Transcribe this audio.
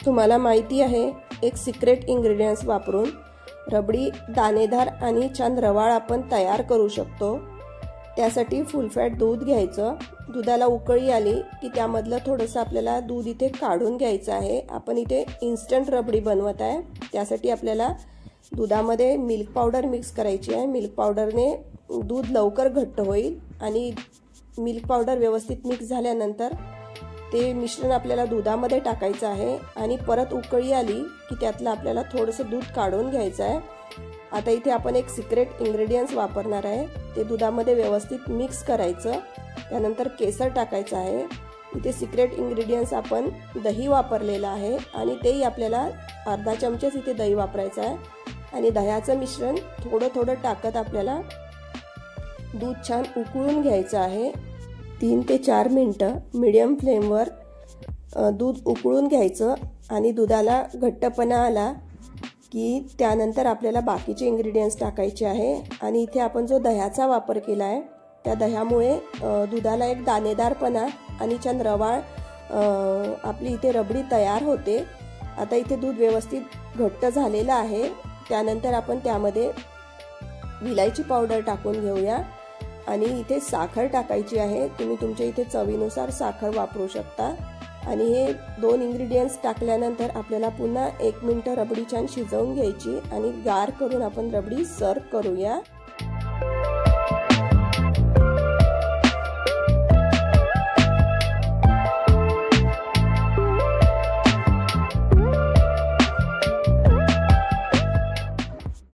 तुम्हाला माहिती आहे, एक सिक्रेट इंग्रेडियंट्स वापरून रबडी दाणेदार आणि छान रवाळ आपण तयार करू शकतो। त्यासाठी फुल फॅट दूध घ्यायचं। दुधाला उकळी आली की त्यामधलं थोडंसं आपल्याला दूध इथे काढून घ्यायचं आहे। आपण इथे इन्स्टंट रबडी बनवत आहे, त्यासाठी आपल्याला दुधामध्ये मिल्क पावडर मिक्स करायची आहे। मिल्क पावडरने दूध लवकर घट्ट होईल आणि मिल्क पावडर व्यवस्थित मिक्स झाल्यानंतर ते मिश्रण आपल्याला दुधामध्ये टाकायचं आहे आणि परत उकळी आली की त्यातलं आपल्याला थोडंसं दूध काढून घ्यायचं आहे। आता इथे आपण एक सिक्रेट इंग्रेडियंट्स वापरणार आहे, ते दुधामध्ये व्यवस्थित मिक्स करायचं। त्यानंतर केसर टाकायचं आहे। इथे सिक्रेट इंग्रेडियंट्स आपण दही वापरलेलं आहे आणि तेही आपल्याला अर्धा चमचाच इथे दही वापरायचं आहे आणि दह्याचं मिश्रण थोडं थोडं टाकत आपल्याला दूध छान उकळून घ्यायचं आहे। 3 ते 4 मिनिटं मीडियम फ्लेमवर दूध उकळून घ्यायचं आणि दुधाला घट्टपणा आला की त्यानंतर आपल्याला बाकीचे इंग्रेडियंट्स टाकायचे आहे। आणि इथे आपण जो दह्याचा वापर केला आहे त्या दह्यामुळे दुधाला एक दाणेदारपणा आणि छान रवाळ आपली इथे रबडी तयार होते। आता इथे दूध व्यवस्थित घट्ट झालेलं आहे। त्यानंतर आपण त्यामध्ये विलायची पावडर टाकून घेऊया आणि इथे साखर टाकायची आहे। तुम्ही तुमच्या इथे चवीनुसार साखर वापरू शकता। आणि हे 2 इंग्रेडियंट्स टाकल्यानंतर आपल्याला पुन्हा 1 मिनिट रबडी छान शिजवून घ्यायची आणि गार करून आपण रबडी सर्व करूया।